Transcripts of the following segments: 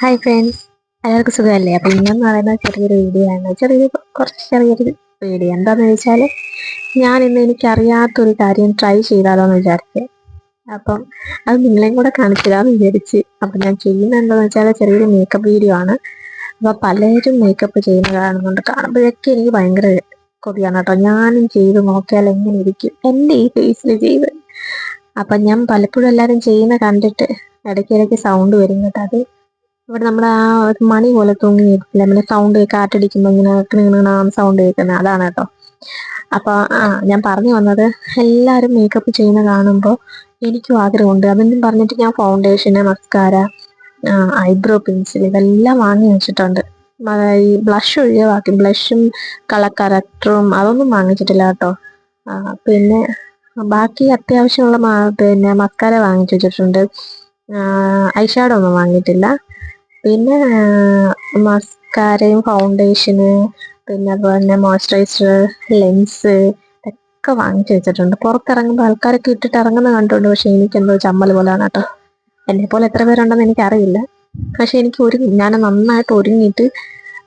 Hi friends, എല്ലാവർക്കും സുഖമല്ലേ? അപ്പോൾ ഇന്നെന്ന് പറയുന്നത് ചെറിയൊരു വീഡിയോ. എന്താണെന്ന് വെച്ചാൽ ഞാൻ ഇന്ന് എനിക്കറിയാത്തൊരു കാര്യം ട്രൈ ചെയ്താലോ എന്ന് വിചാരിച്ചു. അപ്പം അത് നിങ്ങളെയും കൂടെ കാണിച്ചിടാന്ന് വിചാരിച്ച്. അപ്പം ഞാൻ ചെയ്യുന്നത് എന്താണെന്ന് വെച്ചാൽ ചെറിയൊരു മേക്കപ്പ് വീഡിയോ ആണ്. അപ്പോൾ പലരും മേക്കപ്പ് ചെയ്യുന്ന കാണുന്നുണ്ട്. കാണുമ്പോഴൊക്കെ എനിക്ക് ഭയങ്കര കൊതിയാണ് കേട്ടോ. ഞാനും ചെയ്ത് നോക്കിയാൽ എങ്ങനെ ഇരിക്കും എൻ്റെ ഈ ഫേസിൽ ചെയ്ത്. അപ്പം ഞാൻ പലപ്പോഴും എല്ലാവരും ചെയ്യുന്ന കണ്ടിട്ട് ഇടയ്ക്കിടയ്ക്ക് സൗണ്ട് വരും കേട്ടോ. അത് ഇവിടെ നമ്മുടെ ആ ഒരു മണി പോലെ തൂങ്ങി നിൽക്കില്ല, പിന്നെ സൗണ്ട് കാറ്റടിക്കുമ്പോൾ ഇങ്ങനെ സൗണ്ട് കേൾക്കുന്നത് അതാണ് കേട്ടോ. അപ്പൊ ഞാൻ പറഞ്ഞു വന്നത്, എല്ലാവരും മേക്കപ്പ് ചെയ്യുന്ന കാണുമ്പോൾ എനിക്കും ആഗ്രഹമുണ്ട്. അതൊന്നും പറഞ്ഞിട്ട് ഞാൻ ഫൗണ്ടേഷന്, മസ്കാര, ഐബ്രോ പെൻസിൽ ഇതെല്ലാം വാങ്ങി വെച്ചിട്ടുണ്ട്. ഈ ബ്ലഷ് ഒഴിവാക്കി, ബ്ലഷും കളർ കറക്ടറും അതൊന്നും വാങ്ങിച്ചിട്ടില്ല കേട്ടോ. പിന്നെ ബാക്കി അത്യാവശ്യമുള്ള പിന്നെ മസ്കാര വാങ്ങിച്ചു വെച്ചിട്ടുണ്ട്. ഐഷാഡോ ഒന്നും വാങ്ങിയിട്ടില്ല. പിന്നെ മസ്കാരയും ഫൗണ്ടേഷന്, പിന്നെ അതുപോലെ തന്നെ മോയ്സ്ചറൈസർ, ലെൻസ് ഒക്കെ വാങ്ങിച്ചു വെച്ചിട്ടുണ്ട്. പുറത്തിറങ്ങുമ്പോൾ ആൾക്കാരൊക്കെ ഇട്ടിട്ട് ഇറങ്ങുന്ന കണ്ടിട്ടുണ്ട്. പക്ഷെ എനിക്കെന്തോ ചമ്മൽ പോലെയാണ് കേട്ടോ. എന്നെ പോലെ എത്ര പേരുണ്ടെന്ന് എനിക്കറിയില്ല. പക്ഷെ എനിക്ക് ഞാൻ നന്നായിട്ട് ഒരുങ്ങിയിട്ട്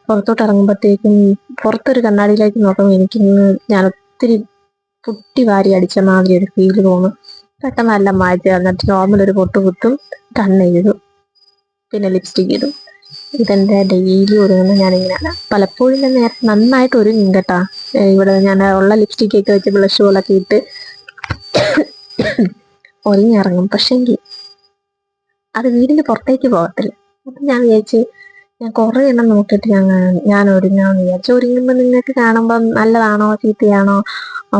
പുറത്തോട്ട് ഇറങ്ങുമ്പോഴത്തേക്കും പുറത്തൊരു കണ്ണാടിയിലേക്ക് നോക്കുമ്പോൾ ഞാൻ ഒത്തിരി പുട്ടി വാരി അടിച്ച മാതിരി ഒരു ഫീല് തോന്നും. പെട്ടെന്ന് നല്ല മാറ്റി എന്നിട്ട് നോർമൽ ഒരു പൊട്ട് കുത്തും, കണ്ണെഴുതും, പിന്നെ ലിപ്സ്റ്റിക് ഇടും. ഇതെന്റെ ഡെയിലി ഒരുങ്ങുന്ന ഞാനിങ്ങനെയാണ്. പലപ്പോഴും ഞാൻ നന്നായിട്ട് ഒരുങ്ങും കേട്ടാ. ഇവിടെ ഞാൻ ഉള്ള ലിപ്സ്റ്റിക് ഒക്കെ വെച്ച് ബ്ലഷ് പോലൊക്കെ ഇട്ട് ഒരുങ്ങിറങ്ങും. പക്ഷെങ്കിൽ അത് വീടിന് പുറത്തേക്ക് പോകത്തില്ല. അപ്പം ഞാൻ വിചാരിച്ച്, ഞാൻ കുറേ എണ്ണം നോക്കിയിട്ട് ഞാൻ ഒരുങ്ങാമെന്ന് വിചാരിച്ചു. ഒരുങ്ങുമ്പോൾ നിങ്ങൾക്ക് കാണുമ്പോൾ നല്ലതാണോ ചീത്തയാണോ,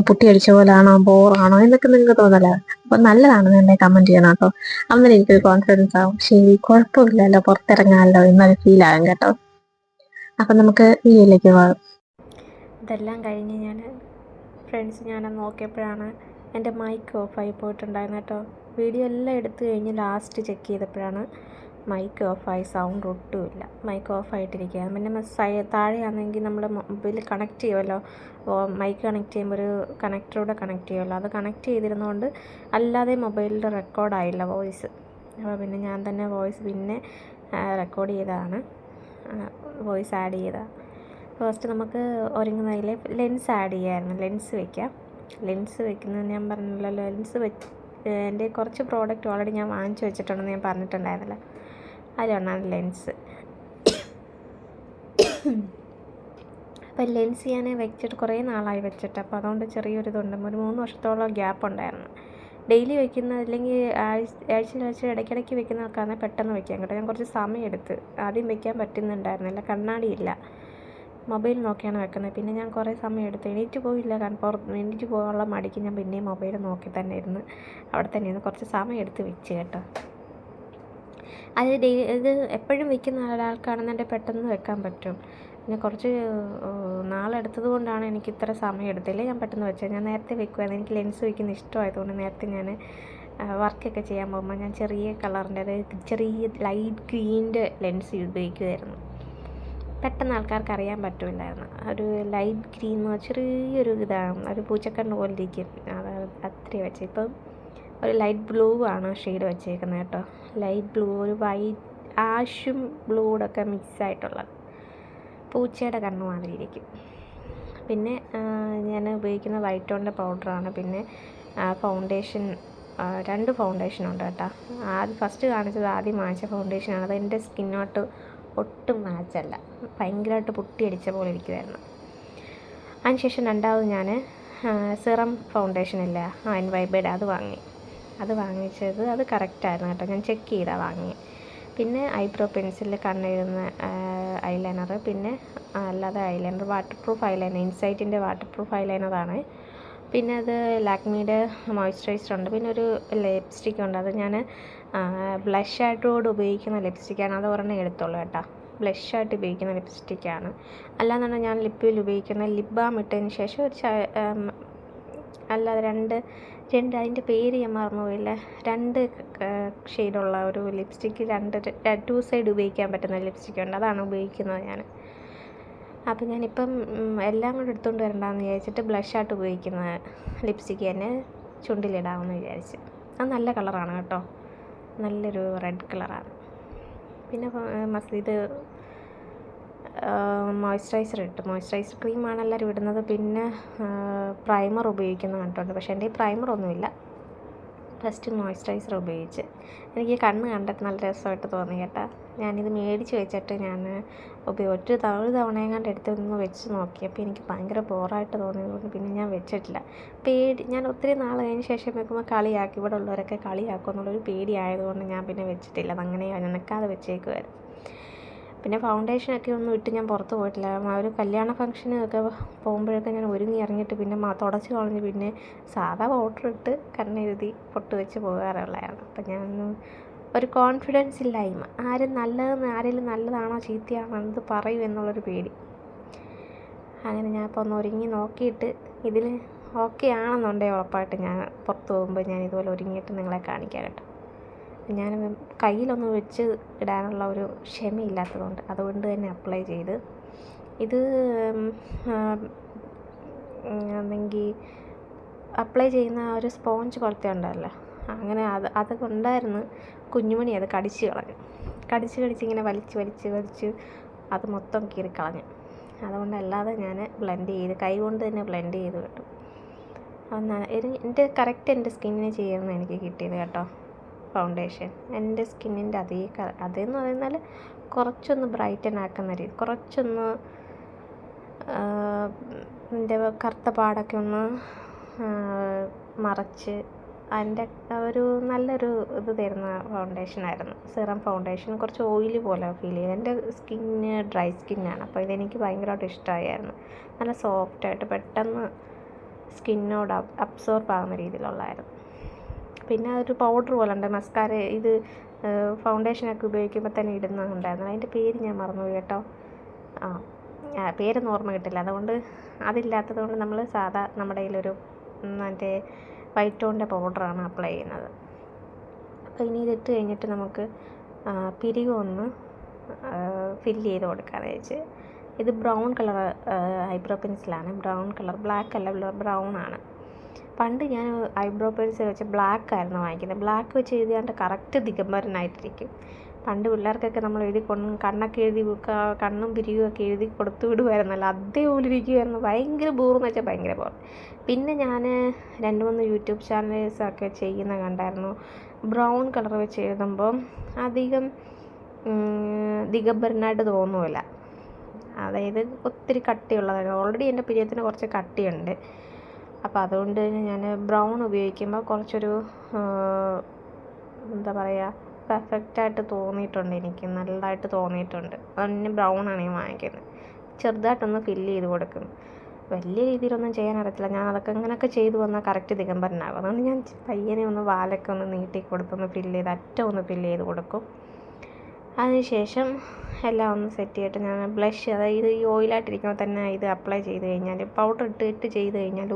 പുട്ടി അടിച്ച പോലാണോ, ബോറാണോ എന്നൊക്കെ നിങ്ങൾക്ക് തോന്നല. അപ്പം നല്ലതാണെന്ന് എന്നെ കമൻറ്റ് ചെയ്യണം കേട്ടോ. അങ്ങനെ എനിക്കൊരു കോൺഫിഡൻസ് ആവും. ശരി, കുഴപ്പമില്ലല്ലോ, പുറത്തിറങ്ങാമല്ലോ എന്നൊരു ഫീലാകും കേട്ടോ. അപ്പം നമുക്ക് വീഡിയോയിലേക്ക് പോകാം. ഇതെല്ലാം കഴിഞ്ഞ് ഞാൻ നോക്കിയപ്പോഴാണ് എൻ്റെ മൈക്ക് ഓഫായി പോയിട്ടുണ്ടായിരുന്നു കേട്ടോ. വീഡിയോ എല്ലാം എടുത്തു കഴിഞ്ഞ് ലാസ്റ്റ് ചെക്ക് ചെയ്തപ്പോഴാണ് മൈക്ക് ഓഫായി, സൗണ്ട് ഒട്ടുമില്ല, മൈക്ക് ഓഫായിട്ടിരിക്കുകയാണ്. പിന്നെ താഴെയാണെങ്കിൽ നമ്മൾ മൊബൈൽ കണക്ട് ചെയ്യുമല്ലോ, മൈക്ക് കണക്ട് ചെയ്യുമ്പോൾ ഒരു കണക്ടറൂടെ കണക്ട് ചെയ്യുമല്ലോ, അത് കണക്ട് ചെയ്തിരുന്നതുകൊണ്ട് അല്ലാതെ മൊബൈലിൽ റെക്കോർഡായില്ല വോയിസ്. അപ്പോൾ പിന്നെ ഞാൻ തന്നെ വോയിസ് പിന്നെ റെക്കോർഡ് ചെയ്തതാണ്, വോയിസ് ആഡ് ചെയ്തതാണ്. ഫസ്റ്റ് നമുക്ക് ഒരുങ്ങുന്നതിൽ ലെൻസ് ആഡ് ചെയ്യാമായിരുന്നു. ലെൻസ് വയ്ക്കാം. ലെൻസ് വയ്ക്കുന്നത് ഞാൻ പറഞ്ഞില്ലല്ലോ. എൻ്റെ കുറച്ച് പ്രോഡക്റ്റ് ഓൾറെഡി ഞാൻ വാങ്ങിച്ചു വെച്ചിട്ടുണ്ടെന്ന് ഞാൻ പറഞ്ഞിട്ടുണ്ടായിരുന്നല്ലോ. അതിലൊന്നാണ് ലെൻസ്. അപ്പം ലെൻസ് ഞാൻ വെച്ചിട്ട് കുറേ നാളായി വെച്ചിട്ട്. അപ്പോൾ അതുകൊണ്ട് ചെറിയൊരിതുണ്ട്. ഒരു 3 വർഷത്തോളം ഗ്യാപ്പ് ഉണ്ടായിരുന്നു. ഡെയിലി വയ്ക്കുന്ന, അല്ലെങ്കിൽ ആഴ്ച ഇടയ്ക്കിടയ്ക്ക് വെക്കുന്ന ആൾക്കാരെ പെട്ടെന്ന് വയ്ക്കാൻ കേട്ടോ. ഞാൻ കുറച്ച് സമയം എടുത്ത്. ആദ്യം വയ്ക്കാൻ പറ്റുന്നുണ്ടായിരുന്നില്ല, കണ്ണാടിയില്ല, മൊബൈൽ നോക്കിയാണ് വെക്കുന്നത്. പിന്നെ ഞാൻ കുറേ സമയം എടുത്ത്, എണീറ്റ് പോയില്ല. എണീറ്റ് പോകാനുള്ള മടിക്ക് ഞാൻ പിന്നെയും മൊബൈൽ നോക്കി തന്നെ ഇരുന്ന് അവിടെ തന്നെ ഇരുന്ന് കുറച്ച് സമയം എടുത്ത് വെച്ച് കേട്ടോ. ഇത് എപ്പോഴും വെക്കുന്ന ഒരാൾക്കാണെന്നുണ്ടെങ്കിൽ പെട്ടെന്ന് വെക്കാൻ പറ്റും. പിന്നെ കുറച്ച് നാളെടുത്തത് കൊണ്ടാണ് എനിക്ക് ഇത്ര സമയം എടുത്തില്ല. ഞാൻ പെട്ടെന്ന് വെച്ചത്. ഞാൻ നേരത്തെ വെക്കുമായിരുന്നു. എനിക്ക് ലെൻസ് വയ്ക്കുന്ന ഇഷ്ടമായതുകൊണ്ട് നേരത്തെ ഞാൻ വർക്കൊക്കെ ചെയ്യാൻ പോകുമ്പോൾ ഞാൻ ചെറിയ കളറിൻ്റെ, അതായത് ചെറിയ ലൈറ്റ് ഗ്രീൻ്റെ ലെൻസ് ഉപയോഗിക്കുമായിരുന്നു. പെട്ടെന്ന് ആൾക്കാർക്ക് അറിയാൻ പറ്റില്ലായിരുന്നു. ഒരു ലൈറ്റ് ഗ്രീൻ ചെറിയൊരു ഇതാണ്, ഒരു പൂച്ചക്കണ്ണ് പോലെ ഇരിക്കും. അത് അത്രയും വെച്ച്. ഇപ്പം ഒരു ലൈറ്റ് ബ്ലൂ ആണ് ഷെയ്ഡ് വെച്ചേക്കുന്നത് കേട്ടോ. ലൈറ്റ് ബ്ലൂ, ഒരു വൈറ്റ് ആഷും ബ്ലൂടൊക്കെ മിക്സ് ആയിട്ടുള്ളത്, പൂച്ചയുടെ കണ്ണ് മാതിരി ഇരിക്കും. പിന്നെ ഞാൻ ഉപയോഗിക്കുന്ന വൈറ്റ് ടോണിൻ്റെ പൗഡറാണ്. പിന്നെ ഫൗണ്ടേഷൻ, 2 ഫൗണ്ടേഷനുണ്ട് കേട്ടോ. ഫസ്റ്റ് കാണിച്ചത് ആദ്യം വാങ്ങിച്ച ഫൗണ്ടേഷനാണ്. അത് എൻ്റെ സ്കിന്നോട്ട് ഒട്ടും മാച്ചല്ല, ഭയങ്കരമായിട്ട് പൊട്ടിയടിച്ച പോലെ ഇരിക്കുമായിരുന്നു. അതിനുശേഷം രണ്ടാമത് ഞാൻ സിറം ഫൗണ്ടേഷനില്ല, എൻവൈബയുടെ അത് വാങ്ങിച്ചത് അത് കറക്റ്റായിരുന്നു കേട്ടോ. ഞാൻ ചെക്ക് ചെയ്താണ് വാങ്ങിയത്. പിന്നെ ഐബ്രോ പെൻസിൽ, കണ്ണെഴുതുന്ന ഐലൈനർ, പിന്നെ അല്ലാതെ ഐലൈനർ, വാട്ടർ പ്രൂഫ് ഐലൈനർ, ഇൻസൈറ്റിൻ്റെ വാട്ടർ പ്രൂഫ് ഐലൈനറാണ്. പിന്നെ അത് ലാക്മിയുടെ മോയ്സ്ചറൈസർ ഉണ്ട്. പിന്നെ ഒരു ലിപ്സ്റ്റിക് ഉണ്ട്. അത് ഞാൻ ബ്ലഷ് ആയിട്ടോട് ഉപയോഗിക്കുന്ന ലിപ്സ്റ്റിക്കാണ്. അത് ഒരെണ്ണം എടുത്തോളൂ കേട്ടോ. ബ്ലഷായിട്ട് ഉപയോഗിക്കുന്ന ലിപ്സ്റ്റിക്കാണ്. അല്ലാന്നുണ്ടെങ്കിൽ ഞാൻ ലിപ്പിൽ ഉപയോഗിക്കുന്ന ലിപ് ബാം ഇട്ടതിന് ശേഷം അല്ലാതെ രണ്ട് അതിൻ്റെ പേര് ഞാൻ മറന്നുപോയില്ല, 2 ഷെയ്ഡുള്ള ഒരു ലിപ്സ്റ്റിക്ക്, 2 സൈഡ് ഉപയോഗിക്കാൻ പറ്റുന്ന ലിപ്സ്റ്റിക്ക് ഉണ്ട്. അതാണ് ഉപയോഗിക്കുന്നത് ഞാൻ. അപ്പം ഞാനിപ്പം എല്ലാം കൂടെ എടുത്തുകൊണ്ട് വരണ്ടെന്ന് വിചാരിച്ചിട്ട് ബ്ലഷായിട്ട് ഉപയോഗിക്കുന്ന ലിപ്സ്റ്റിക്ക് തന്നെ ചുണ്ടിലിടാമെന്ന് വിചാരിച്ച്. അത് നല്ല കളറാണ് കേട്ടോ, നല്ലൊരു റെഡ് കളറാണ്. പിന്നെ ഇത് മോയ്സ്ചറൈസർ ഇട്ടു. മോയ്സ്ചറൈസർ ക്രീമാണ് എല്ലാവരും ഇടുന്നത്. പിന്നെ പ്രൈമർ ഉപയോഗിക്കുന്നത് കണ്ടിട്ടുണ്ട്. പക്ഷേ എൻ്റെ പ്രൈമറൊന്നുമില്ല. ഫസ്റ്റ് മോയ്സ്ചറൈസർ ഉപയോഗിച്ച് എനിക്ക് കണ്ണ് കണ്ടിട്ട് നല്ല രസമായിട്ട് തോന്നി കേട്ടോ. ഞാനിത് മേടിച്ച് വെച്ചിട്ട് ഞാൻ ഒരു തവണയെങ്ങാണ്ട് എടുത്തൊന്ന് വെച്ച് നോക്കിയപ്പോൾ എനിക്ക് ഭയങ്കര ബോറായിട്ട് തോന്നിയതുകൊണ്ട് പിന്നെ ഞാൻ വെച്ചിട്ടില്ല. ഞാൻ ഒത്തിരി നാൾ കഴിഞ്ഞ ശേഷം വെക്കുമ്പോൾ കളിയാക്കി, ഇവിടെ ഉള്ളവരൊക്കെ കളിയാക്കും എന്നുള്ളൊരു പേടി ആയതുകൊണ്ട് ഞാൻ പിന്നെ വെച്ചിട്ടില്ല. അതങ്ങനെ നനക്കാതെ വെച്ചേക്കുമായിരുന്നു. പിന്നെ ഫൗണ്ടേഷനൊക്കെ ഒന്നും ഇട്ട് ഞാൻ പുറത്ത് പോയിട്ടില്ല. ഒരു കല്യാണ ഫംഗ്ഷനൊക്കെ പോകുമ്പോഴൊക്കെ ഞാൻ ഒരുങ്ങി ഇറങ്ങിയിട്ട് പിന്നെ തുടച്ച് കളഞ്ഞ് പിന്നെ സാധാ പൗഡർ ഇട്ട് കണ്ണെഴുതി പൊട്ട് വെച്ച് പോകാറുള്ളതാണ്. അപ്പം ഞാൻ ഒരു കോൺഫിഡൻസ് ഇല്ലായ്മ, ആരെങ്കിലും നല്ലതാണോ ചീത്തയാണോ എന്ത് പറയും എന്നുള്ളൊരു പേടി. അങ്ങനെ ഞാൻ ഇപ്പോൾ ഒന്ന് ഒരുങ്ങി നോക്കിയിട്ട് ഇതിൽ ഓക്കെ ആണെന്നുണ്ടെങ്കിൽ ഉറപ്പായിട്ട് ഞാൻ പുറത്ത് പോകുമ്പോൾ ഞാൻ ഇതുപോലെ ഒരുങ്ങിയിട്ട് നിങ്ങളെ കാണിക്കാം കേട്ടോ. ഞാൻ കയ്യിലൊന്നും വെച്ച് ഇടാനുള്ള ഒരു ക്ഷമയില്ലാത്തതുകൊണ്ട് അതുകൊണ്ട് തന്നെ അപ്ലൈ ചെയ്ത് ഇത് അല്ലെങ്കിൽ അപ്ലൈ ചെയ്യുന്ന ഒരു സ്പോഞ്ച് പോലത്തെ ഉണ്ടല്ലോ, അങ്ങനെ അതൊക്കെ ഉണ്ടായിരുന്നു. കുഞ്ഞുമണി അത് കടിച്ച് ഇങ്ങനെ വലിച്ച് അത് മൊത്തം കീറിക്കളഞ്ഞു. അതുകൊണ്ടല്ലാതെ ഞാൻ ബ്ലെൻഡ് ചെയ്ത് കൈ കൊണ്ട് തന്നെ ബ്ലെൻഡ് ചെയ്ത് കിട്ടും. എൻ്റെ സ്കിന്നിന് ചെയ്യുന്ന എനിക്ക് കിട്ടിയത് കേട്ടോ. ഫൗണ്ടേഷൻ എൻ്റെ സ്കിന്നിൻ്റെ അതെന്ന് പറയുന്നാൽ കുറച്ചൊന്ന് ബ്രൈറ്റൻ ആക്കുന്ന രീതി, കുറച്ചൊന്ന് എൻ്റെ കറുത്ത പാടൊക്കെ ഒന്ന് മറച്ച് അതിൻ്റെ ഒരു നല്ലൊരു ഇത് തരുന്ന ഫൗണ്ടേഷനായിരുന്നു. സിറം ഫൗണ്ടേഷൻ കുറച്ച് ഓയിലി പോലെ ഫീൽ ചെയ്തു. എൻ്റെ സ്കിന്ന് ഡ്രൈ സ്കിന്നാണ്, അപ്പോൾ ഇതെനിക്ക് ഭയങ്കരമായിട്ട് ഇഷ്ടമായിരുന്നു. നല്ല സോഫ്റ്റായിട്ട് പെട്ടെന്ന് സ്കിന്നോട് അബ്സോർബ് ആകുന്ന രീതിയിലുള്ളതായിരുന്നു. പിന്നെ അതൊരു പൗഡർ പോലെ ഉണ്ട്, മസ്കാര ഇത് ഫൗണ്ടേഷനൊക്കെ ഉപയോഗിക്കുമ്പോൾ തന്നെ ഇടുന്നുണ്ടായിരുന്നു. അതിൻ്റെ പേര് ഞാൻ മറന്നുപോയി കേട്ടോ. പേരൊന്നും ഓർമ്മ കിട്ടില്ല. അതുകൊണ്ട് അതില്ലാത്തത് കൊണ്ട് നമ്മൾ സാധാ നമ്മുടെ കയ്യിലൊരു മറ്റേ വൈറ്റ് ടോണിൻ്റെ പൗഡറാണ് അപ്ലൈ ചെയ്യുന്നത്. അപ്പോൾ ഇനി ഇതിട്ട് കഴിഞ്ഞിട്ട് നമുക്ക് പിരികൊന്ന് ഫില്ല് ചെയ്ത് കൊടുക്കാമെന്ന് വെച്ച്. ഇത് ബ്രൗൺ കളർ ഐബ്രോ പെൻസിലാണ്. ബ്രൗൺ കളർ, ബ്ലാക്ക് അല്ല, ബ്രൗൺ ആണ്. പണ്ട് ഞാൻ ഐബ്രോ പെൻസിൽ വെച്ച് ബ്ലാക്ക് ആയിരുന്നു വാങ്ങിക്കുന്നത്. ബ്ലാക്ക് വെച്ച് എഴുതിയാണ്ട് കറക്റ്റ് ദിഗംബരനായിട്ടിരിക്കും. പണ്ട് പിള്ളേർക്കൊക്കെ നമ്മൾ കണ്ണൊക്കെ എഴുതി കണ്ണും പിരിയുമൊക്കെ എഴുതി കൊടുത്തു വിടുമായിരുന്നല്ലോ, അതേപോലെ ഇരിക്കുമായിരുന്നു. ഭയങ്കര ബോറെന്ന് വെച്ചാൽ ഭയങ്കര ബോർ. പിന്നെ ഞാൻ 2-3 യൂട്യൂബ് ചാനൽസൊക്കെ ചെയ്യുന്ന കണ്ടായിരുന്നു. ബ്രൗൺ കളർ വെച്ച് എഴുതുമ്പോൾ അധികം ദിഗംബരനായിട്ട് തോന്നുമില്ല. അതായത് ഒത്തിരി കട്ടിയുള്ളതാണ്. ഓൾറെഡി എൻ്റെ പിരിയത്തിന് കുറച്ച് കട്ടിയുണ്ട്. അപ്പോൾ അതുകൊണ്ട് തന്നെ ഞാൻ ബ്രൗൺ ഉപയോഗിക്കുമ്പോൾ കുറച്ചൊരു എന്താ പറയുക, പെർഫെക്റ്റായിട്ട് തോന്നിയിട്ടുണ്ട്, എനിക്ക് നല്ലതായിട്ട് തോന്നിയിട്ടുണ്ട്. അതുകൊണ്ട് ബ്രൗണാണ് ഞാൻ വാങ്ങിക്കുന്നത്. ചെറുതായിട്ടൊന്ന് ഫില്ല് ചെയ്ത് കൊടുക്കും. വലിയ രീതിയിലൊന്നും ചെയ്യാൻ അറിയത്തില്ല. ഞാൻ അതൊക്കെ ഇങ്ങനെയൊക്കെ ചെയ്ത് വന്നാൽ കറക്റ്റ് ദിഗംബരനാകും. അതുകൊണ്ട് ഞാൻ പയ്യനെ ഒന്ന് വാലൊക്കെ ഒന്ന് നീട്ടി കൊടുത്തൊന്ന് ഫില്ല് ചെയ്ത് അറ്റം ഒന്ന് ഫില്ല് ചെയ്ത് കൊടുക്കും. അതിനുശേഷം എല്ലാം ഒന്ന് സെറ്റ് ചെയ്തിട്ട് ഞാൻ ബ്ലഷ്, അതായത് ഈ ഓയിലായിട്ടിരിക്കുമ്പോൾ തന്നെ ഇത് അപ്ലൈ ചെയ്ത് കഴിഞ്ഞാൽ, പൗഡർ ഇട്ട് ചെയ്ത് കഴിഞ്ഞാൽ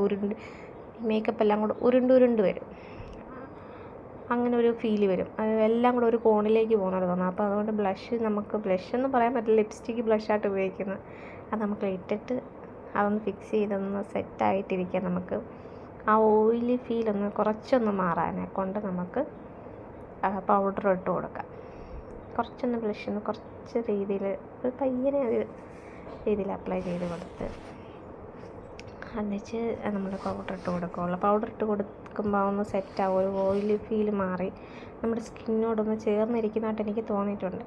മേക്കപ്പ് എല്ലാം കൂടെ ഉരുണ്ട് വരും. അങ്ങനെ ഒരു ഫീല് വരും. എല്ലാം കൂടെ ഒരു കോണിലേക്ക് പോകുന്നത് തോന്നും. അപ്പോൾ അതുകൊണ്ട് നമുക്ക് ബ്ലഷ് എന്ന് പറയാൻ പറ്റില്ല, ലിപ്സ്റ്റിക്ക് ബ്ലഷായിട്ട് ഉപയോഗിക്കുന്നത്. അത് നമുക്ക് ഇട്ടിട്ട് അതൊന്ന് ഫിക്സ് ചെയ്തൊന്ന് സെറ്റായിട്ടിരിക്കാൻ നമുക്ക് ആ ഓയിലി ഫീലൊന്ന് കുറച്ചൊന്ന് മാറാനെ കൊണ്ട് നമുക്ക് പൗഡർ ഇട്ട് കൊടുക്കാം. കുറച്ചൊന്ന് ബ്ലഷൊന്ന് കുറച്ച് രീതിയിൽ ഒരു പയ്യനെ ഒരു രീതിയിൽ അപ്ലൈ ചെയ്ത് കൊടുത്ത് എന്നിട്ട് നമ്മൾ പൗഡർ ഇട്ട് കൊടുക്കുകയുള്ളൂ. പൗഡർ ഇട്ട് കൊടുക്കുമ്പോൾ ഒന്ന് സെറ്റാവും, ഒരു ഓയിലി ഫീൽ മാറി നമ്മുടെ സ്കിന്നോടൊന്ന് ചേർന്നിരിക്കുന്നതായിട്ട് എനിക്ക് തോന്നിയിട്ടുണ്ട്.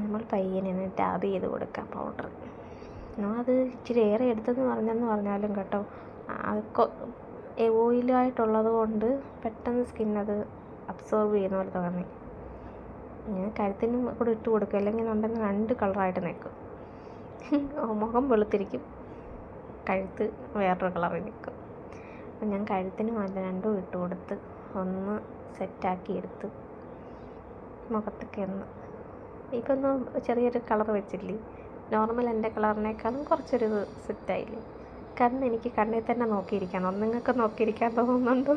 നമ്മൾ പയ്യനെ ടാബ് ചെയ്ത് കൊടുക്കാം പൗഡർ. അത് ഇച്ചിരി ഏറെ എടുത്തെന്ന് പറഞ്ഞാലും കേട്ടോ, ഓയിലായിട്ടുള്ളത് കൊണ്ട് പെട്ടെന്ന് സ്കിന്നത് അബ്സോർബ് ചെയ്യുന്ന പോലെ തോന്നി. ഞാൻ കഴുത്തിനും കൂടെ ഇട്ട് കൊടുക്കും, അല്ലെങ്കിൽ ഉണ്ടെങ്കിൽ 2 കളറായിട്ട് നിൽക്കും. മുഖം വെളുത്തിരിക്കും, കഴുത്ത് വേറൊരു കളറിൽ നിൽക്കും. അപ്പം ഞാൻ കഴുത്തിന് മാത്രം 2 ഇട്ട് കൊടുത്ത് ഒന്ന് സെറ്റാക്കി എടുത്ത് മുഖത്തൊക്കെ ഒന്ന് ഇപ്പം ഒന്ന് ചെറിയൊരു കളർ വെച്ചില്ലേ, നോർമൽ എൻ്റെ കളറിനേക്കാളും കുറച്ചൊരു സെറ്റായില്ലേ. എനിക്ക് കണ്ണിൽ തന്നെ നോക്കിയിരിക്കണം. നിങ്ങൾക്ക് നോക്കിയിരിക്കാൻ തോന്നുന്നുണ്ടോ?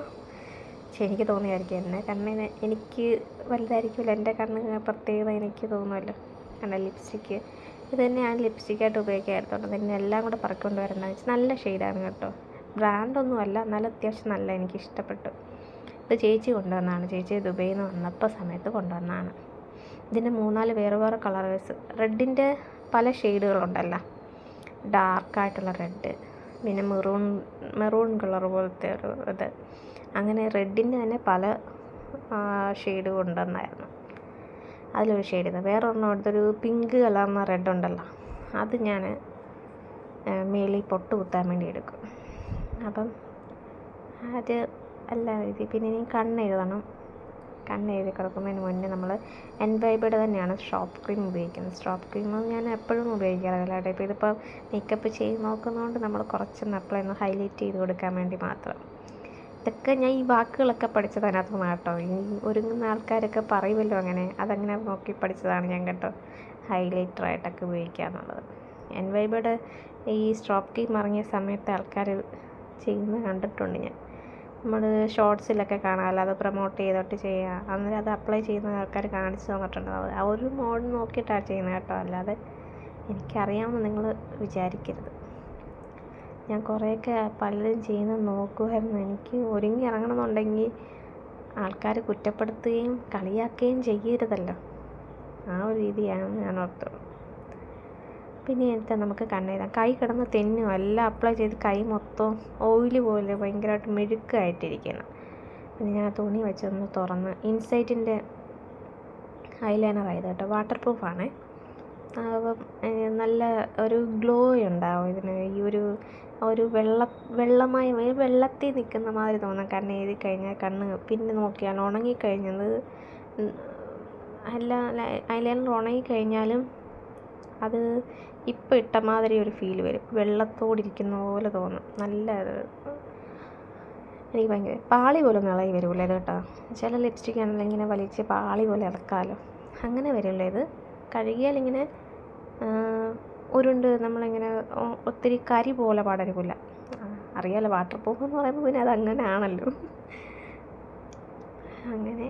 പക്ഷെ എനിക്ക് തോന്നിയായിരിക്കും, എന്നെ കണ്ണിന് എനിക്ക് വലുതായിരിക്കുമല്ലോ, എൻ്റെ കണ്ണ് പ്രത്യേകത എനിക്ക് തോന്നുമല്ലോ. കണ്ട ലിപ്സ്റ്റിക്ക് ഇത് തന്നെയാണ് ലിപ്സ്റ്റിക്കായിട്ട് ഉപയോഗിക്കാറുണ്ട്. അതിന് എല്ലാം കൂടെ പറക്കൊണ്ട് വരേണ്ടതെന്ന് വെച്ചാൽ നല്ല ഷെയ്ഡാണ് കേട്ടോ, ബ്രാൻഡൊന്നുമല്ല, എന്നാലും അത്യാവശ്യം നല്ല എനിക്ക് ഇഷ്ടപ്പെട്ടു. ഇത് ചേച്ചി കൊണ്ടുവന്നതാണ്, ചേച്ചി ദുബൈയിൽ നിന്ന് വന്നപ്പോൾ സമയത്ത് കൊണ്ടുവന്നതാണ്. ഇതിൻ്റെ 3-4 വേറെ വേറെ കളേഴ്സ്. റെഡിൻ്റെ പല ഷെയ്ഡുകളുണ്ടല്ലോ, ഡാർക്കായിട്ടുള്ള റെഡ്, പിന്നെ മെറൂൺ കളർ പോലത്തെ ഒരു ഇത്, അങ്ങനെ റെഡിൻ്റെ തന്നെ പല ഷെയ്ഡ് കൊണ്ടുവന്നായിരുന്നു. അതിലൊരു ഷെയ്ഡ് ഇത്, വേറെ ഒരെണ്ണം എടുത്തൊരു പിങ്ക് കളർന്ന റെഡ് ഉണ്ടല്ലോ, അത് ഞാൻ മേളിൽ പൊട്ട് കുത്താൻ വേണ്ടി എടുക്കും. അപ്പം അത് എല്ലാം എഴുതി. പിന്നെ ഇനി കണ്ണെഴുതണം. കണ്ണെഴുതി കിടക്കുന്നതിന് മുന്നേ നമ്മൾ എൻവൈബയുടെ തന്നെയാണ് ഷോപ്പ് ക്രീം ഉപയോഗിക്കുന്നത്. ഷോപ്പ് ക്രീം ഞാൻ എപ്പോഴും ഉപയോഗിക്കാറില്ല കേട്ടോ. ഇപ്പോൾ ഇതിപ്പോൾ മേക്കപ്പ് ചെയ്ത് നോക്കുന്നതുകൊണ്ട് നമ്മൾ കുറച്ചൊന്ന് അപ്ലൈ ഒന്ന് ഹൈലൈറ്റ് ചെയ്ത് കൊടുക്കാൻ വേണ്ടി മാത്രം. ഇതൊക്കെ ഞാൻ ഈ വാക്കുകളൊക്കെ പഠിച്ചത് അതിനകത്തുനിന്ന് കേട്ടോ. ഈ ഒരുങ്ങുന്ന ആൾക്കാരൊക്കെ പറയുമല്ലോ അങ്ങനെ, അതങ്ങനെ നോക്കി പഠിച്ചതാണ് ഞാൻ കേട്ടോ, ഹൈലൈറ്ററായിട്ടൊക്കെ ഉപയോഗിക്കുക എന്നുള്ളത്. എൻവൈബയുടെ ഈ ഷോപ്പ് ക്രീം ഇറങ്ങിയ സമയത്ത് ആൾക്കാർ ചെയ്യുന്നത് കണ്ടിട്ടുണ്ട് ഞാൻ. നമ്മൾ ഷോർട്സിലൊക്കെ കാണാമല്ലോ, അത് പ്രൊമോട്ട് ചെയ്തിട്ട് ചെയ്യുക, അന്നേരം അത് അപ്ലൈ ചെയ്യുന്ന ആൾക്കാർ കാണിച്ചു തന്നിട്ടുണ്ട്. ആ ഒരു മോഡ് നോക്കിയിട്ടാണ് ചെയ്യുന്നത് കേട്ടോ, അല്ലാതെ എനിക്കറിയാമെന്ന് നിങ്ങൾ വിചാരിക്കരുത്. ഞാൻ കുറേയൊക്കെ പലരും ചെയ്യുന്നത് നോക്കുമായിരുന്നു. എനിക്ക് ഒരുങ്ങി ഇറങ്ങണമെന്നുണ്ടെങ്കിൽ ആൾക്കാർ കുറ്റപ്പെടുത്തുകയും കളിയാക്കുകയും ചെയ്യരുതല്ലോ, ആ ഒരു രീതിയാണ് ഞാൻ ഓർത്തുള്ളൂ. പിന്നെ എന്നിട്ട് നമുക്ക് കണ്ണെഴുതാം. കൈ കിടന്ന് തെന്നും എല്ലാം അപ്ലൈ ചെയ്ത് കൈ മൊത്തം ഓയില് പോലെ ഭയങ്കരമായിട്ട് മെഴുക്കായിട്ടിരിക്കണം. പിന്നെ ഞാൻ തുണി വെച്ചൊന്ന് തുറന്ന് ഇൻസൈറ്റിൻ്റെ ഐലൈനർ ആയത് കേട്ടോ, വാട്ടർ പ്രൂഫാണേ. അപ്പം നല്ല ഒരു ഗ്ലോ ഉണ്ടാവും ഇതിന്. ഈ ഒരു വെള്ളമായി വെള്ളത്തിൽ നിൽക്കുന്ന മാതിരി തോന്നും കണ്ണ് എഴുതി കഴിഞ്ഞാൽ. കണ്ണ് പിന്നെ നോക്കിയാൽ ഉണങ്ങിക്കഴിഞ്ഞത് എല്ലാം ഐലൈനർ ഉണങ്ങിക്കഴിഞ്ഞാലും അത് ഇപ്പം ഇട്ട മാതിരി ഒരു ഫീൽ വരും, വെള്ളത്തോടിരിക്കുന്ന പോലെ തോന്നും. നല്ല എനിക്ക് ഭയങ്കര പാളി പോലെ ഒന്നും ഇളകി വരുമല്ലോ ഇത് കേട്ടോ. ചില ലിപ്സ്റ്റിക് ആണെങ്കിൽ ഇങ്ങനെ വലിച്ച് പാളി പോലെ ഇളക്കാമല്ലോ, അങ്ങനെ വരുമല്ലോ ഇത്. കഴുകിയാലിങ്ങനെ ഉരുണ്ട് നമ്മളിങ്ങനെ ഒത്തിരി കരി പോലെ പടരില്ല. അറിയാമല്ലോ, വാട്ടർ പ്രൂഫ് എന്ന് പറയുമ്പോൾ പിന്നെ അതങ്ങനെ ആണല്ലോ. അങ്ങനെ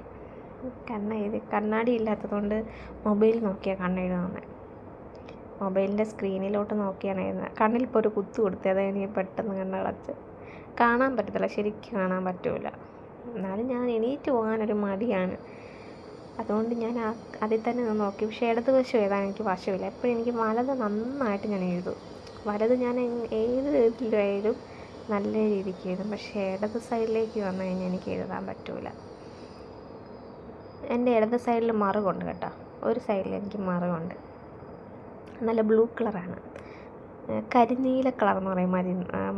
കണ്ണെഴുതി. കണ്ണാടി ഇല്ലാത്തതുകൊണ്ട് മൊബൈൽ നോക്കിയാണ് കണ്ണെഴുതുന്നത്. മൊബൈലിൻ്റെ സ്ക്രീനിലോട്ട് നോക്കിയാണ് എഴുതുന്നത്. കണ്ണിലിപ്പോൾ ഒരു കുത്തു കൊടുത്തത്, അത് എനിക്ക് പെട്ടെന്ന് കണ്ണടച്ച് കാണാൻ പറ്റത്തില്ല, ശരിക്കും കാണാൻ പറ്റില്ല. എന്നാലും ഞാൻ എണീറ്റ് പോകാനൊരു മടിയാണ്, അതുകൊണ്ട് ഞാൻ അതിൽ തന്നെ നോക്കി. പക്ഷേ ഇടത് വശം എഴുതാൻ എനിക്ക് വശമില്ല. എപ്പോഴും എനിക്ക് വലത് നന്നായിട്ട് ഞാൻ എഴുതും. വലത് ഞാൻ ഏത് ഇതിലായാലും നല്ല രീതിക്ക് എഴുതും. പക്ഷേ ഇടത് സൈഡിലേക്ക് വന്നു കഴിഞ്ഞാൽ എനിക്ക് എഴുതാൻ പറ്റില്ല. എൻ്റെ ഇടത് സൈഡിൽ മറുകുണ്ട് കേട്ടോ, ഒരു സൈഡിൽ എനിക്ക് മറുകുണ്ട്, നല്ല ബ്ലൂ കളറാണ്, കരിനീല കളർ എന്ന് പറയും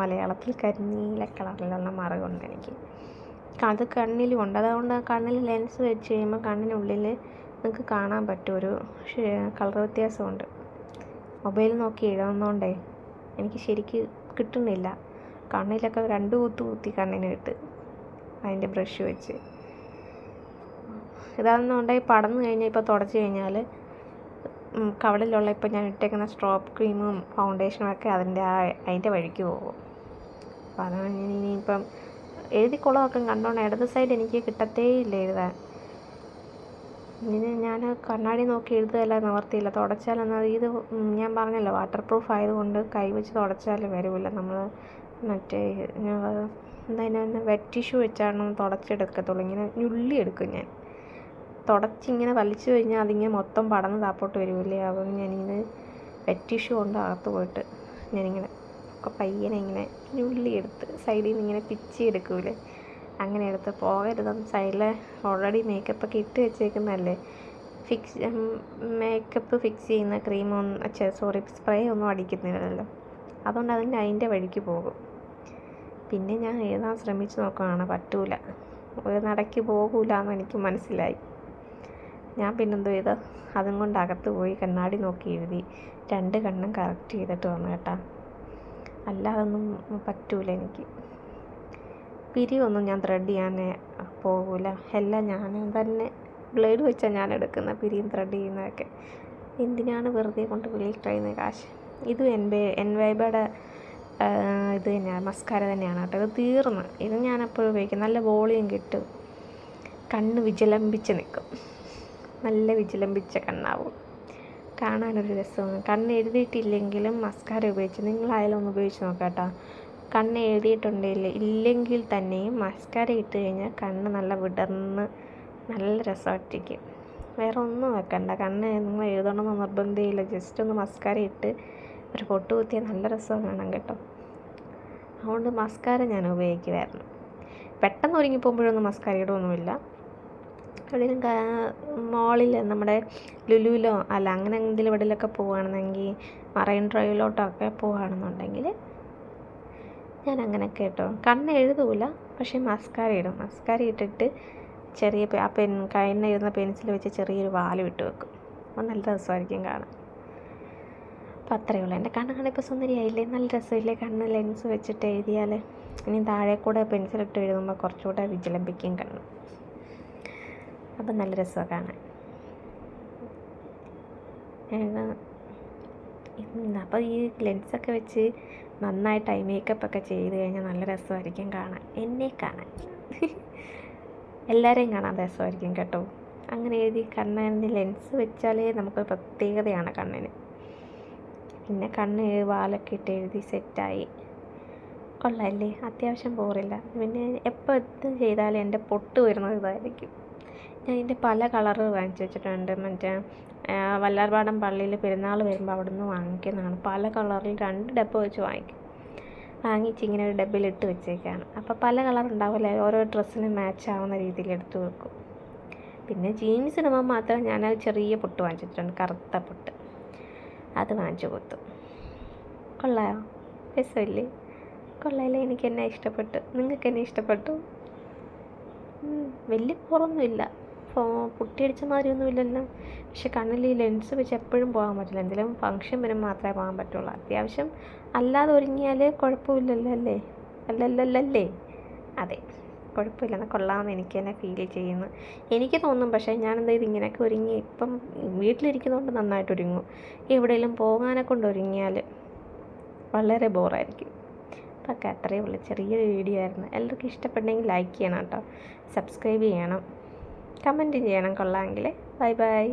മലയാളത്തിൽ. കരിനീല കളറിലുള്ള മറുകുണ്ട് എനിക്ക്. അത് കണ്ണിലും ഉണ്ട്. അതുകൊണ്ട് കണ്ണിൽ ലെൻസ് വെച്ച് കഴിയുമ്പോൾ കണ്ണിനുള്ളിൽ നിങ്ങൾക്ക് കാണാൻ പറ്റും ഒരു കളർ വ്യത്യാസമുണ്ട്. മൊബൈൽ നോക്കി എഴുതുന്നതുകൊണ്ടേ എനിക്ക് ശരിക്ക് കിട്ടുന്നില്ല. കണ്ണിലൊക്കെ 2 കുത്തി കണ്ണിന് ഇട്ട് അതിൻ്റെ ബ്രഷ് വെച്ച്. ഇതാണെന്നുണ്ടെങ്കിൽ പടന്നു കഴിഞ്ഞാൽ ഇപ്പോൾ തുടച്ച് കഴിഞ്ഞാൽ കവളിലുള്ള ഇപ്പോൾ ഞാൻ ഇട്ടേക്കുന്ന സ്ട്രോപ്പ് ക്രീമും ഫൗണ്ടേഷനും ഒക്കെ അതിൻ്റെ വഴിക്ക് പോകും. അപ്പോൾ അതാണ് ഞാൻ ഇനിയിപ്പം എഴുതിക്കൊള്ളതൊക്കെ കണ്ടോണ്ട് ഇടത് സൈഡ് എനിക്ക് കിട്ടത്തേ ഇല്ല എഴുതാൻ. ഇനി ഞാൻ കണ്ണാടി നോക്കി എഴുതുകയല്ല, നിവർത്തിയില്ല. തുടച്ചാലെന്നാൽ ഇത് ഞാൻ പറഞ്ഞല്ലോ വാട്ടർ പ്രൂഫ് ആയതുകൊണ്ട് കൈ വെച്ച് തുടച്ചാൽ വരില്ല. നമ്മൾ മറ്റേ എന്തായാലും വെറ്റ് ടിഷ്യൂ വെച്ചാണ് തുടച്ചെടുക്കത്തുള്ളൂ. ഇങ്ങനെ ഞുള്ളി എടുക്കും ഞാൻ. തുടച്ചിങ്ങനെ വലിച്ചു കഴിഞ്ഞാൽ അതിങ്ങനെ മൊത്തം പടന്ന് താപ്പോട്ട് വരുമല്ലേ. അപ്പം ഞാനിങ്ങനെ വെറ്റ് ടിഷ്യൂ കൊണ്ട് അകത്ത് പോയിട്ട് ഞാനിങ്ങനെ ഒക്കെ പയ്യനെ ഇങ്ങനെ ഞുള്ളി എടുത്ത് സൈഡിൽ നിന്ന് ഇങ്ങനെ പിച്ചി എടുക്കൂലേ, അങ്ങനെ എടുത്ത് പോകരുതെന്ന്. സൈഡിൽ ഓൾറെഡി മേക്കപ്പൊക്കെ ഇട്ട് വെച്ചേക്കുന്നതല്ലേ, മേക്കപ്പ് ഫിക്സ് ചെയ്യുന്ന സ്പ്രേ ഒന്നും അടിക്കുന്നില്ലല്ലോ, അതുകൊണ്ട് അതിൻ്റെ വഴിക്ക് പോകും. പിന്നെ ഞാൻ എഴുതാൻ ശ്രമിച്ച് നോക്കുകയാണ്, പറ്റൂല, ഒരു നടക്ക് പോകൂല എന്ന് എനിക്ക് മനസ്സിലായി. ഞാൻ പിന്നെന്തോ ചെയ്ത് അതും കൊണ്ട് അകത്ത് പോയി കണ്ണാടി നോക്കി എഴുതി 2 കണ്ണും കറക്റ്റ് ചെയ്തിട്ട് വന്നു കേട്ടോ. അല്ലാതൊന്നും പറ്റൂല എനിക്ക്. പിരിവൊന്നും ഞാൻ ത്രെഡ് ചെയ്യാൻ പോകില്ല, എല്ലാം ഞാൻ തന്നെ ബ്ലേഡ് വെച്ചാൽ ഞാൻ എടുക്കുന്ന പിരിയും ത്രെഡ് ചെയ്യുന്നതൊക്കെ. എന്തിനാണ് വെറുതെ കൊണ്ട് വെളിയിൽ കളയുന്ന കാശ്. ഇതും എൻവൈബയുടെ ഇത് തന്നെയാണ്, മസ്കാര തന്നെയാണ് കേട്ടോ. ഇത് തീർന്ന് ഇത് ഞാനെപ്പോഴും ഉപയോഗിക്കും. നല്ല വോളിയം കിട്ടും, കണ്ണ് വിജലംബിച്ച് നിൽക്കും, നല്ല വിജലംബിച്ച കണ്ണാവും, കാണാനൊരു രസമാണ്. കണ്ണ് എഴുതിയിട്ടില്ലെങ്കിലും മസ്കാര ഉപയോഗിച്ച് നിങ്ങളായാലും ഒന്ന് ഉപയോഗിച്ച് നോക്കാം കേട്ടോ. കണ്ണ് ഇല്ലെങ്കിൽ തന്നെയും മസ്കാര ഇട്ട് കഴിഞ്ഞാൽ കണ്ണ് നല്ല വിടർന്ന് നല്ല രസമായിട്ടിരിക്കും. വേറെ ഒന്നും വെക്കണ്ട. കണ്ണ് നിങ്ങൾ എഴുതണമെന്ന് നിർബന്ധമില്ല. ജസ്റ്റ് ഒന്ന് മസ്കാര ഇട്ട് ഒരു പൊട്ട് കുത്തിയാൽ നല്ല രസം കാണാം കേട്ടോ. അതുകൊണ്ട് മസ്കാര ഞാൻ ഉപയോഗിക്കുമായിരുന്നു. പെട്ടെന്ന് ഒരുങ്ങി പോകുമ്പോഴൊന്നും മസ്കാര ഇടുമൊന്നുമില്ല. എവിടെയെങ്കിലും മോളിൽ നമ്മുടെ ലുലുവിലോ അല്ല അങ്ങനെ എന്തെങ്കിലും എവിടെയെങ്കിലൊക്കെ പോവുകയാണെന്നെങ്കിൽ മറൈൻ ഡ്രൈവിലോട്ടൊക്കെ പോവുകയാണെന്നുണ്ടെങ്കിൽ ഞാൻ അങ്ങനെയൊക്കെ കേട്ടോ. കണ്ണ് എഴുതൂല, പക്ഷേ മസ്കാര ഇടും. മസ്കാര ഇട്ടിട്ട് ചെറിയ കണ്ണെഴുതുന്ന പെൻസിൽ വെച്ച് ചെറിയൊരു വാല് വിട്ട് വെക്കും. അപ്പോൾ നല്ല രസമായിരിക്കും കാണാൻ. അപ്പോൾ അത്രയേ ഉള്ളൂ. എൻ്റെ കണ്ണ് ഇപ്പോൾ സുന്ദരിയായില്ലേ? നല്ല രസമില്ലേ കണ്ണ് ലെൻസ് വെച്ചിട്ട് എഴുതിയാൽ? ഇനി താഴെ കൂടെ പെൻസിലിട്ട് എഴുതുമ്പോൾ കുറച്ചുകൂടെ വിജലംബിക്കും കണ്ണ്. അപ്പം നല്ല രസമാണ് കാണാൻ. അപ്പോൾ ഈ ലെൻസൊക്കെ വെച്ച് നന്നായിട്ട് ഐ മേക്കപ്പൊക്കെ ചെയ്ത് കഴിഞ്ഞാൽ നല്ല രസമായിരിക്കും കാണാൻ. എന്നെ കാണാൻ എല്ലാവരെയും കാണാൻ രസമായിരിക്കും കേട്ടോ. അങ്ങനെ എഴുതി കണ്ണിന് ലെൻസ് വെച്ചാലേ നമുക്ക് പ്രത്യേകതയാണ് കണ്ണിന്. പിന്നെ കണ്ണ് വാലൊക്കെ ഇട്ട് എഴുതി സെറ്റായി. കൊള്ളാമല്ലേ? അത്യാവശ്യം ബോറില്ല. പിന്നെ എപ്പോൾ എന്ത് ചെയ്താലും എൻ്റെ പൊട്ട് വരുന്നത് ഇതായിരിക്കും. ഞാൻ ഇതിൻ്റെ പല കളറ് വാങ്ങിച്ച് വെച്ചിട്ടുണ്ട്. മറ്റേ വല്ലാർപാടം പള്ളിയിൽ പെരുന്നാൾ വരുമ്പോൾ അവിടെ നിന്ന് വാങ്ങിക്കുന്നതാണ്. പല കളറിൽ 2 ഡബ്ബ വെച്ച് വാങ്ങിച്ച് ഇങ്ങനെ ഒരു ഡബ്ബയിലിട്ട് വെച്ചേക്കാണ്. അപ്പോൾ പല കളർ ഉണ്ടാവില്ല, ഓരോ ഡ്രസ്സിന് മാച്ച് ആവുന്ന രീതിയിൽ എടുത്ത് വെക്കും. പിന്നെ ജീൻസ് ഇടുമ്പോൾ മാത്രം ഞാൻ ചെറിയ പൊട്ട് വാങ്ങിച്ചിട്ടുണ്ട്, കറുത്ത പൊട്ട്. അത് വാങ്ങിച്ചു കൊടുത്തു. കൊള്ളാമോ? രസമില്ലേ? കൊള്ളാമല്ലേ? എനിക്ക് എന്നെ ഇഷ്ടപ്പെട്ടു. നിങ്ങൾക്ക് എന്നെ ഇഷ്ടപ്പെട്ടു? വലിയ ബോറൊന്നുമില്ല. പൊട്ടിയടിച്ച മാതിരിയൊന്നുമില്ലല്ലോ. പക്ഷെ കണ്ണിൽ ഈ ലെൻസ് വെച്ച് എപ്പോഴും പോകാൻ പറ്റില്ല. എന്തെങ്കിലും ഫംഗ്ഷൻ വരുമ്പോൾ മാത്രമേ പോകാൻ പറ്റുള്ളൂ. അത്യാവശ്യം അല്ലാതെ ഒരുങ്ങിയാൽ കുഴപ്പമില്ലല്ലോ അല്ലേ? അല്ലല്ലല്ലേ? അതെ, കുഴപ്പമില്ലെന്ന് കൊള്ളാമെന്ന് എനിക്ക് തന്നെ ഫീൽ ചെയ്യുന്നു. എനിക്ക് തോന്നും. പക്ഷേ ഞാൻ എന്താ ഇങ്ങനെയൊക്കെ ഒരുങ്ങി ഇപ്പം വീട്ടിലിരിക്കുന്നതുകൊണ്ട് നന്നായിട്ട് ഒരുങ്ങും. എവിടെയെങ്കിലും പോകാനെ കൊണ്ട് ഒരുങ്ങിയാൽ വളരെ ബോറായിരിക്കും. അപ്പോൾ അത്രയേ ഉള്ളൂ. ചെറിയൊരു വീഡിയോ ആയിരുന്നു. എല്ലാവർക്കും ഇഷ്ടപ്പെട്ടെങ്കിൽ ലൈക്ക് ചെയ്യണം കേട്ടോ. സബ്സ്ക്രൈബ് ചെയ്യണം, കമൻറ്റ് ചെയ്യണം കൊള്ളാമെങ്കിൽ. Bye bye.